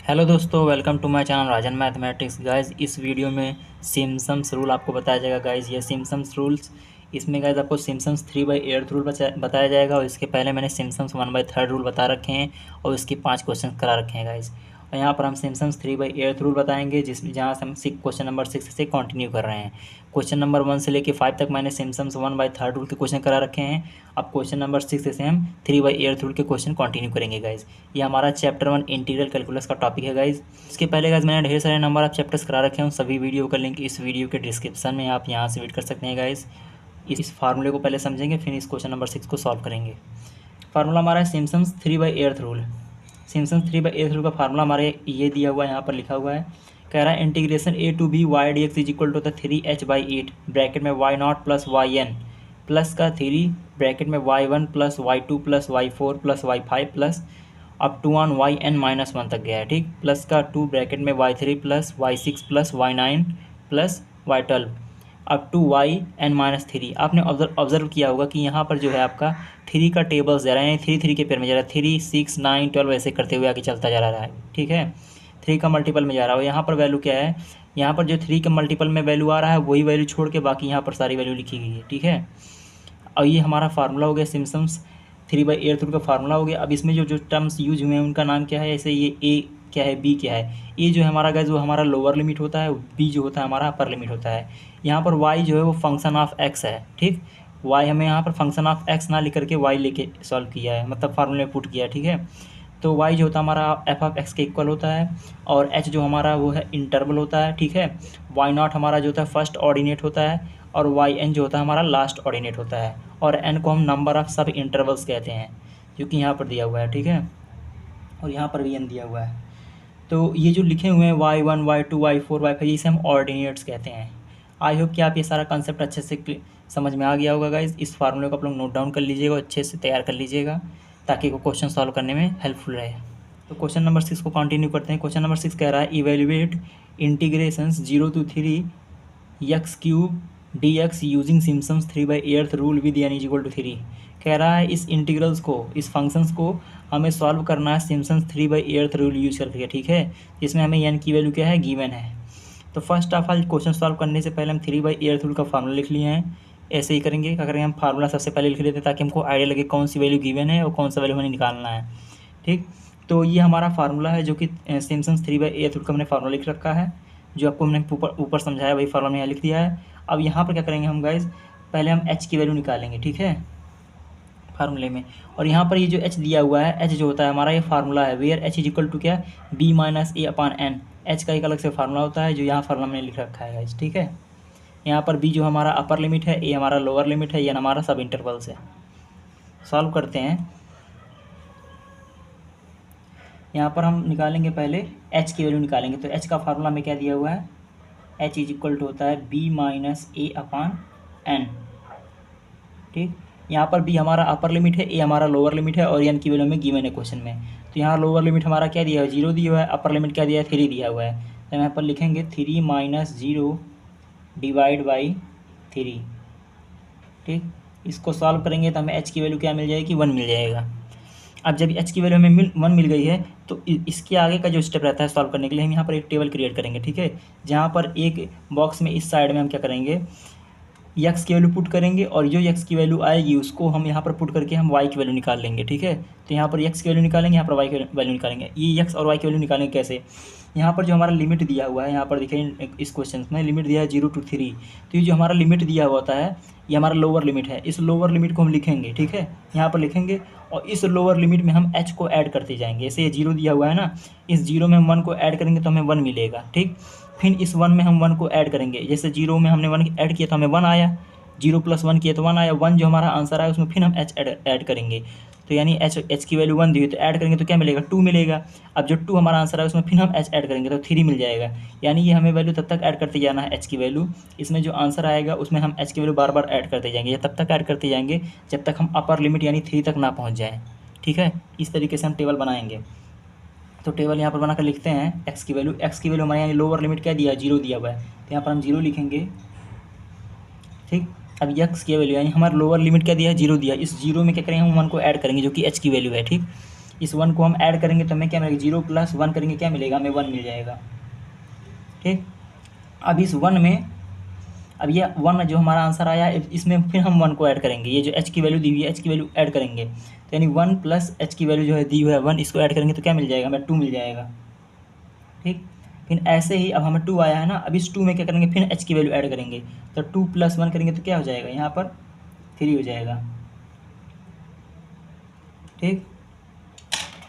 Hello दोस्तों, welcome to my channel Rajan mathematics. Guys, इस video में सिम्पसन्स रूल आपको बताया जाएगा। गाइस, ये सिम्पसन्स रूल्स, इसमें गाइस आपको सिम्पसन्स 3/8 रूल बताया जाएगा। और इसके पहले मैंने सिम्पसन्स 1/3 रूल बता रखे हैं और इसके 5 क्वेश्चन करा रखे हैं गाइस। और यहाँ पर हम सिम्पसन्स 3/8 रूल बताएंगे, जहाँ से हम क्वेश्चन नंबर 6 से कंटिन्यू कर रहे हैं। क्वेश्चन नंबर 1 से लेकर 5 तक मैंने सिम्पसन्स 1/3 रूल के क्वेश्चन करा रखे हैं। अब क्वेश्चन नंबर 6 से हम 3/8 रूल के क्वेश्चन कंटिन्यू करेंगे गाइस। ये हमारा चैप्टर 1 इंटीग्रल कैलकुलस का टॉपिक है गाइस। इसके पहले गाइस मैंने ढेर सारे नंबर ऑफ चैप्टर्स करा रखे हैं, उन सभी वीडियो का लिंक इस वीडियो के डिस्क्रिप्शन में आप यहाँ से रीड कर सकते हैं गाइस। इस फार्मूले को पहले समझेंगे, फिर इस क्वेश्चन नंबर 6 को सॉल्व करेंगे। फार्मूला हमारा है सिम्पसन्स 3/8 रूल। सिम्पसन्स 3/8 रूल का फार्मूला हमारे ये दिया हुआ है, यहाँ पर लिखा हुआ है। कह रहा है integration a to b y dx is equal to 3h/8 bracket में y0 प्लस yn प्लस का 3 ब्रैकेट में y1 plus y2 plus y4 plus y5 plus up to on yn-1 तक गया है, ठीक। प्लस का 2 ब्रैकेट में y3 plus y6 plus y9 plus y12 up to yn-3। आपने ऑब्जर्व किया होगा कि यहाँ पर जो है आपका 3 का टेबल्स जा रहा है, 3 के पेयर में जा रहा है। 3, 6, 9, 12 ऐसे करते हुए आगे चलता जा रहा है, ठीक है। 3 का मल्टीपल में जा रहा है। और यहाँ पर वैल्यू क्या है, यहाँ पर जो 3 के मल्टीपल में वैल्यू आ रहा है वही वैल्यू छोड़ के बाकी यहाँ पर सारी वैल्यू लिखी गई है, ठीक है। और ये हमारा फार्मूला हो गया सिम्पसन्स 3/8 रूल का फार्मूला हो गया। अब इसमें जो टर्म्स यूज हुए हैं उनका नाम क्या है, ऐसे ये ए क्या है, बी क्या है। ए जो है हमारा गाइस वो हमारा लोअर लिमिट होता है, बी जो होता है हमारा अपर लिमिट होता है। यहाँ पर वाई जो है वो फंक्शन ऑफ एक्स है, ठीक। वाई हमें यहाँ पर फंक्शन ऑफ एक्स ना लिख करके वाई लेके सॉल्व किया है, मतलब फार्मूले में पुट किया है, ठीक है। तो y जो होता है हमारा एफ ऑफ एक्स के इक्वल होता है, और h जो हमारा वो है इंटरवल होता है, ठीक है। y0 हमारा जो होता है फर्स्ट ऑर्डिनेट होता है, और yn जो होता है हमारा लास्ट ऑर्डिनेट होता है, और n को हम नंबर ऑफ सब इंटरवल्स कहते हैं, जो कि यहाँ पर दिया हुआ है, ठीक है। और यहाँ पर भी n दिया हुआ है। तो ये जो लिखे हुए हैं y1, y2, y4, y5, इसे हम ऑर्डिनेट्स कहते हैं। आई होप कि आप ये सारा कंसेप्ट अच्छे से समझ में आ गया होगा गाइज। इस फार्मूले को आप लोग नोट डाउन कर लीजिएगा, अच्छे से तैयार कर लीजिएगा, ताकि वो क्वेश्चन सॉल्व करने में हेल्पफुल रहे। तो क्वेश्चन नंबर 6 को कंटिन्यू करते हैं। क्वेश्चन नंबर 6 कह रहा है evaluate integrations 0 to 3 x³ dx using Simpson's 3/8 rule with n = 3। कह रहा है इस इंटीग्रल्स को, इस फंक्शंस को हमें सॉल्व करना है सिम्पसन्स 3/8 रूल यूज करके, ठीक है। जिसमें हमें n की वैल्यू क्या है, गिवन है। तो first of all question solve करने से पहले हम 3/8 रूल का फार्मूला लिख लिए हैं। ऐसे ही करेंगे, क्या करेंगे, हम फार्मूला सबसे पहले लिख लेते हैं ताकि हमको आइडिया लगे कौन सी वैल्यू गिवन है और कौन सा वैल्यू हमें निकालना है, ठीक। तो ये हमारा फार्मूला है, जो कि सिम्पसन्स 3/8 रूल का हमने फार्मूला लिख रखा है, जो आपको हमने ऊपर समझाया वही फार्मूला यहाँ लिख दिया है। अब यहाँ पर क्या करेंगे हम गाइज, पहले हम h की वैल्यू निकालेंगे, ठीक है, फार्मूले में। और यहाँ पर ये जो h दिया हुआ है, h जो होता है हमारा ये फार्मूला है, वेयर h = क्या, b - a/n। h का एक अलग से फार्मूला होता है, जो यहाँ फार्मूला में लिख रखा है गाइज, ठीक है। यहाँ पर b जो हमारा अपर लिमिट है, a हमारा लोअर लिमिट है, n हमारा सब इंटरवल्स है। सॉल्व करते हैं। यहाँ पर हम निकालेंगे पहले h की वैल्यू निकालेंगे। तो h का फार्मूला में क्या दिया हुआ है, h = होता है b - a/n, ठीक। यहाँ पर b हमारा अपर लिमिट है, a हमारा लोअर लिमिट है, और n की वैल्यू में गिवन है क्वेश्चन में। तो यहाँ लोअर लिमिट हमारा क्या दिया है, 0 दिया हुआ है, अपर लिमिट क्या दिया है, 3 दिया हुआ है। तो यहाँ पर लिखेंगे 3 - 0 डिवाइड बाई 3, ठीक। इसको सॉल्व करेंगे तो हमें h की वैल्यू क्या मिल जाएगी, 1 मिल जाएगा। अब जब h की वैल्यू हमें 1 मिल गई है, तो इसके आगे का जो स्टेप रहता है सॉल्व करने के लिए, हम यहाँ पर एक टेबल क्रिएट करेंगे, ठीक है। जहाँ पर एक बॉक्स में इस साइड में हम क्या करेंगे, x की वैल्यू पुट करेंगे, और जो x की वैल्यू आएगी उसको हम यहाँ पर पुट करके हम y की वैल्यू निकाल लेंगे, ठीक है। तो यहाँ पर x की वैल्यू निकालेंगे, यहाँ पर y की वैल्यू निकालेंगे। ये x और y की वैल्यू निकालेंगे कैसे, यहाँ पर जो हमारा लिमिट दिया हुआ है, यहाँ पर देखिए इस क्वेश्चन में लिमिट दिया है 0 to 3। तो ये जो हमारा लिमिट दिया हुआ होता है, ये हमारा लोअर लिमिट है। इस लोअर लिमिट को हम लिखेंगे, ठीक है, यहाँ पर लिखेंगे, और इस लोअर लिमिट में हम h को ऐड करते जाएंगे। जैसे ये 0 दिया हुआ है ना, इस 0 में हम 1 को ऐड करेंगे तो हमें 1 मिलेगा, ठीक। फिर इस 1 में हम 1 को ऐड करेंगे, जैसे 0 में हमने 1 ऐड किया तो हमें 1 आया, 0 + 1 किया तो 1 आया। 1 जो हमारा आंसर आया उसमें फिर हम h ऐड करेंगे, तो यानी h की वैल्यू 1 दी हुई, तो ऐड करेंगे तो क्या मिलेगा, 2 मिलेगा। अब जो 2 हमारा आंसर है उसमें फिर हम h ऐड करेंगे तो 3 मिल जाएगा। यानी ये हमें वैल्यू तब तक ऐड करते जाना है, h की वैल्यू। इसमें जो आंसर आएगा उसमें हम h की वैल्यू बार बार ऐड करते जाएंगे, या तब तक ऐड करते जाएंगे जब तक हम अपर लिमिट यानी 3 तक ना पहुँच जाएँ, ठीक है। इस तरीके से हम टेबल बनाएंगे। तो टेबल यहाँ पर बनाकर लिखते हैं x की वैल्यू हमारे यहाँ लोअर लिमिट क्या दिया है, 0 दिया हुआ है, तो यहाँ पर हम 0 लिखेंगे, ठीक। अब x की वैल्यू यानी हमारा लोअर लिमिट क्या दिया है, 0 दिया है। इस 0 में क्या करेंगे, हम 1 को ऐड करेंगे, जो कि h की वैल्यू है, ठीक। इस 1 को हम ऐड करेंगे तो हमें क्या मिलेगा, 0 + 1 करेंगे क्या मिलेगा, हमें 1 मिल जाएगा। ठीक, अब इस 1 में, अब ये 1 जो हमारा आंसर आया, इसमें फिर हम 1 को ऐड करेंगे, ये जो h की वैल्यू दी हुई है h की वैल्यू ऐड करेंगे, तो यानी 1 + h की वैल्यू जो है दी हुई है 1, इसको ऐड करेंगे तो क्या मिल जाएगा, हमें 2 मिल जाएगा। ठीक, फिर ऐसे ही अब हमें 2 आया है ना, अब इस 2 में क्या करेंगे, फिर h की वैल्यू ऐड करेंगे, तो 2 + 1 करेंगे तो क्या हो जाएगा, यहाँ पर 3 हो जाएगा। ठीक,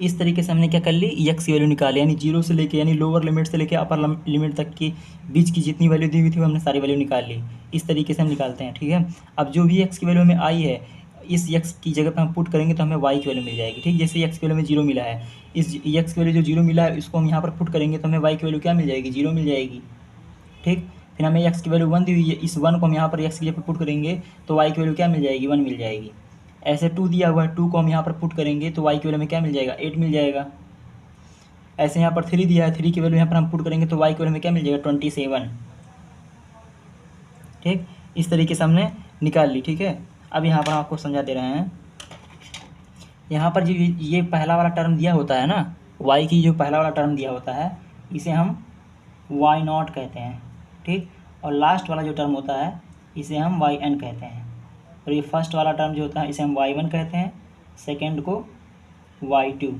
इस तरीके से हमने क्या कर ली, x की वैल्यू निकाली, यानी 0 से लेके, यानी लोअर लिमिट से लेके अपर लिमिट तक की बीच की जितनी वैल्यू दी हुई थी वो हमने सारी वैल्यू निकाल ली। इस तरीके से हम निकालते हैं। ठीक है, अब जो भी x की वैल्यू हमें आई है, इस x की जगह पर हम पुट करेंगे तो हमें y की वैल्यू मिल जाएगी। ठीक, जैसे x की वैल्यू में 0 मिला है, इस x की वैल्यू जो 0 मिला है इसको हम यहाँ पर पुट करेंगे तो हमें y की वैल्यू क्या मिल जाएगी, 0 मिल जाएगी। ठीक, फिर हमें x की वैल्यू 1 दी हुई है, इस 1 को हम यहाँ पर x की जगह पर पुट करेंगे तो y की वैल्यू क्या मिल जाएगी, 1 मिल जाएगी। ऐसे 2 दिया हुआ है, 2 को हम यहाँ पर पुट करेंगे तो y की वैल्यू में क्या मिल जाएगा, 8 मिल जाएगा। ऐसे यहाँ पर 3 दिया है, 3 की वैल्यू यहाँ पर हम पुट करेंगे तो y की वैल्यू में क्या मिल जाएगा, 27। ठीक, इस तरीके से हमने निकाल ली। ठीक है, अब यहाँ पर हम आपको समझा दे रहे हैं, यहाँ पर जो ये पहला वाला टर्म दिया होता है ना, y की जो पहला वाला टर्म दिया होता है इसे हम y0 कहते हैं। ठीक, और लास्ट वाला जो टर्म होता है इसे हम yn कहते हैं, और ये फर्स्ट वाला टर्म जो होता है इसे हम y1 कहते हैं, सेकेंड को y2।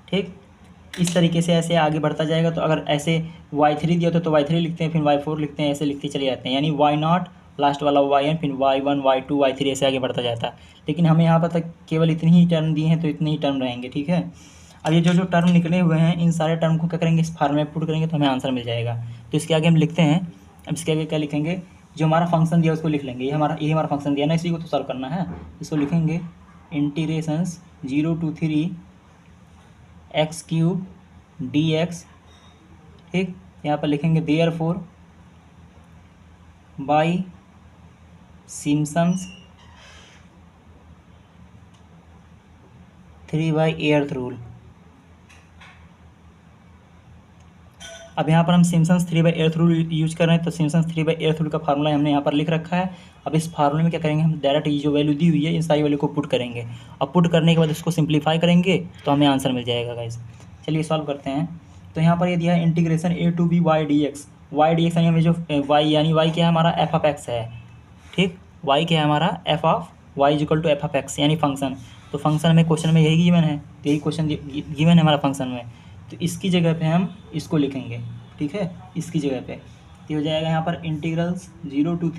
ठीक, इस तरीके से ऐसे आगे बढ़ता जाएगा। तो अगर ऐसे y3 दिया तो y3 लिखते हैं, फिर y4 लिखते हैं, ऐसे लिखते चले जाते हैं, यानी y0 लास्ट वाला yn, फिर y1 y2 y3 ऐसे आगे बढ़ता जाता है। लेकिन हमें यहाँ पर तक केवल इतनी ही टर्म दी हैं तो इतने ही टर्म रहेंगे। ठीक है, अब ये जो टर्म निकले हुए हैं इन सारे टर्म को क्या करेंगे, इस फार्मूले में पुट करेंगे तो हमें आंसर मिल जाएगा। तो इसके आगे हम लिखते हैं, अब इसके आगे क्या लिखेंगे, जो हमारा फंक्शन दिया उसको लिख लेंगे, ये हमारा फंक्शन दिया ना, इसी को तो सॉल्व करना है। इसको लिखेंगे इंटीग्रेशंस 0 to 3 x³ dx। ठीक, यहाँ पर लिखेंगे देयरफॉर बाय सिम्पसन्स 3/8 रूल। अब यहाँ पर हम सिम्पसन्स 3/8 रूल यूज कर रहे हैं, तो सिम्पसन्स 3/8 रूल का फार्मूला हमने यहाँ पर लिख रखा है। अब इस फार्मूले में क्या करेंगे, हम डायरेक्ट ये जो वैल्यू दी हुई है इन सारी वैल्यू को पुट करेंगे, और पुट करने के बाद इसको सिंप्लीफाई करेंगे तो हमें आंसर मिल जाएगा गाइस। चलिए सॉल्व करते हैं। तो यहाँ पर ये दिया है integration a to b y dx। y dx यानी हमें जो y, यानी y क्या है हमारा f(x) है। ठीक, y क्या है हमारा f(y) = f(x) यानी फंक्शन। तो फंक्शन में क्वेश्चन में यही गिवन है, तो यही क्वेश्चन गिवन है हमारा फंक्शन में, तो इसकी जगह पे हम इसको लिखेंगे। ठीक है, इसकी जगह पे तो हो जाएगा यहाँ पर इंटीग्रल्स 0 to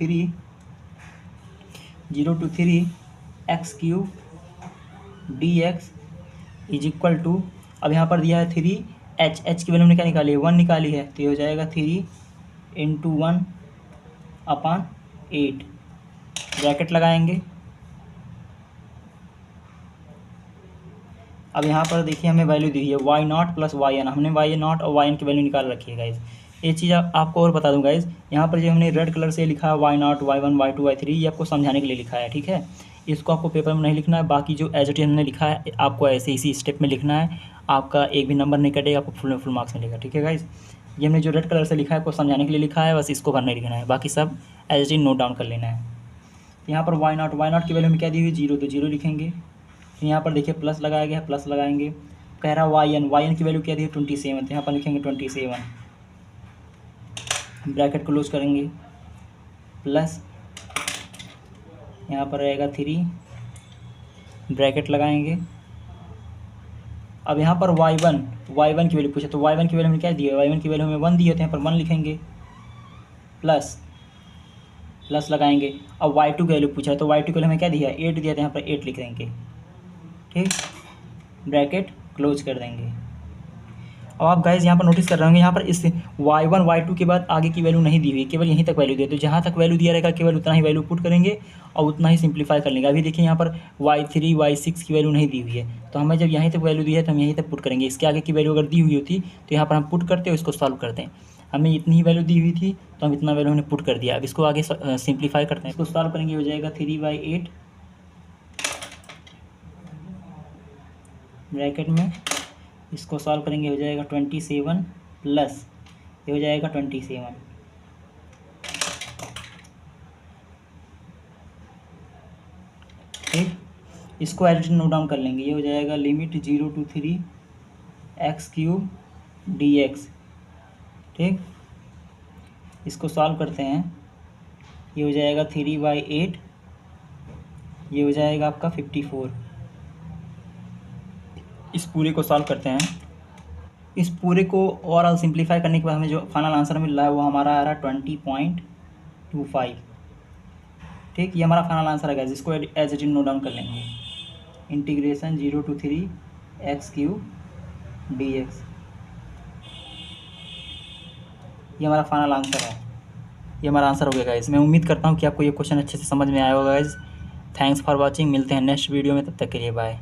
3 x³ dx = अब यहाँ पर दिया है 3 h की वैल्यू हमने क्या निकाली है, 1 निकाली है, तो ये हो जाएगा 3 × 1/8 ब्रैकेट लगाएंगे। अब यहाँ पर देखिए हमें वैल्यू दी है y0 + yn, हमने y0 और yn की वैल्यू निकाल रखी है गाइज। ये चीज़ आपको और बता दूँ गाइज, यहाँ पर जो हमने रेड कलर से लिखा है y0 y1 y2 y3, ये आपको समझाने के लिए लिखा है। ठीक है, इसको आपको पेपर में नहीं लिखना है, बाकी जो एज इट इज हमने लिखा है आपको ऐसे इसी स्टेप में लिखना है, आपका एक भी नंबर नहीं कटेगा, आपको फुल मार्क्स मिलेगा। ठीक है गाइज, ये हमने जो रेड कलर से लिखा है आपको समझाने के लिए लिखा है, बस इसको भरना ही लिखना है, बाकी सब as it is note down कर लेना है। यहाँ पर y0 की वैल्यू में क्या दी हुई, 0, तो 0 लिखेंगे। यहाँ पर देखिए प्लस लगाया गया है, प्लस लगाएंगे। कह रहा है yn की वैल्यू क्या दी है, 27, तो यहाँ पर लिखेंगे 27, ब्रैकेट क्लोज करेंगे, प्लस यहाँ पर रहेगा 3, ब्रैकेट लगाएंगे। अब यहाँ पर y1 की वैल्यू पूछा, तो y1 की वैल्यू में क्या दी है, y1 की वैल्यू में 1 दी है, तो यहाँ पर 1 लिखेंगे, प्लस लगाएंगे। अब y2 की वैल्यू पूछा, तो y2 की वैल्यू में क्या दिया है, 8 दिया, तो यहाँ पर 8 लिख देंगे। ठीक, ब्रैकेट क्लोज कर देंगे। अब आप गाइज यहाँ पर नोटिस कर रहे होंगे, यहाँ पर इस y1 y2 के बाद आगे की वैल्यू नहीं दी हुई, केवल यहीं तक वैल्यू दी है, तो जहाँ तक वैल्यू दिया रहेगा केवल उतना ही वैल्यू पुट करेंगे और उतना ही सिंप्लीफाई कर लेंगे। अभी देखिए यहाँ पर y3 y6 की वैल्यू नहीं दी हुई है, तो हमें जब यहीं तक वैल्यू दी है तो हम यहीं तक पुट करेंगे। इसके आगे की वैल्यू अगर दी हुई होती तो यहाँ पर हम पुट करते और इसको सॉल्व करते हैं। हमें इतनी ही वैल्यू दी हुई थी तो हम इतना वैल्यू हमने पुट कर दिया। अब इसको आगे सिंप्लीफाई करते हैं, इसको सॉल्व करेंगे, हो जाएगा 3/8 ब्रैकेट में, इसको सॉल्व करेंगे हो जाएगा 27, प्लस ये हो जाएगा 27। ठीक, इसको as it is note down कर लेंगे। ये हो जाएगा लिमिट 0 to 3 x³ dx। ठीक, इसको सॉल्व करते हैं। ये हो जाएगा 3/8, ये हो जाएगा आपका 54। इस पूरे को सॉल्व करते हैं। इस पूरे को और सिंप्लीफाई करने के बाद हमें जो फाइनल आंसर मिल रहा है वो हमारा आ रहा है 20.25। ठीक, ये हमारा फाइनल आंसर है, जिसको as it is note down कर लेंगे। इंटीग्रेशन 0 to 3 x³ dx, ये हमारा फाइनल आंसर है। ये हमारा आंसर हो गया गाइस। मैं उम्मीद करता हूँ कि आपको ये क्वेश्चन अच्छे से समझ में आया होगा गाइस। Thanks for watching. मिलते हैं नेक्स्ट वीडियो में, तब तक के लिए बाय।